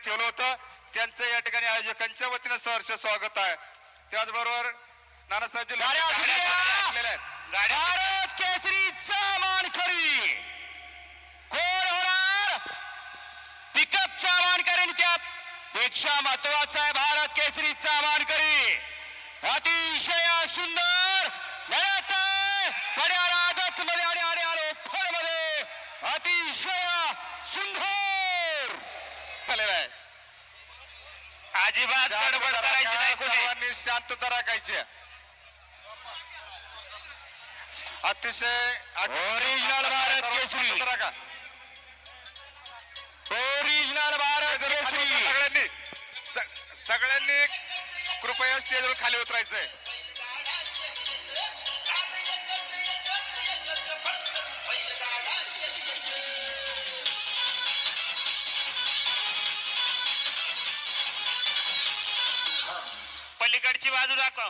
ठेवलं होतं त्यांचं या ठिकाणी आयोजकांच्या वतीनं सहर्ष स्वागत आहे. त्याचबरोबर नानासाहेब भारत केसरीचा मानकरी कोण होणार? पिकअपचा मानकरी त्यात पेक्षा महत्वाचा आहे भारत केसरीचा मानकरी. अतिशय सुंदर लढत आहे पड्याला आदत मध्ये आणि आलो फळ मध्ये अतिशय सुंदर झालेला आहे. अजिबात गडबड करायची नाही. सर्वांनी शांतता राखायची. अतिशय ओरिजिनल भारत केसरी. ओरिजिनल भारत केसरी. सगळ्यांनी कृपया स्टेजवर खाली उतरायचंय. पलीकडची बाजू दाखव.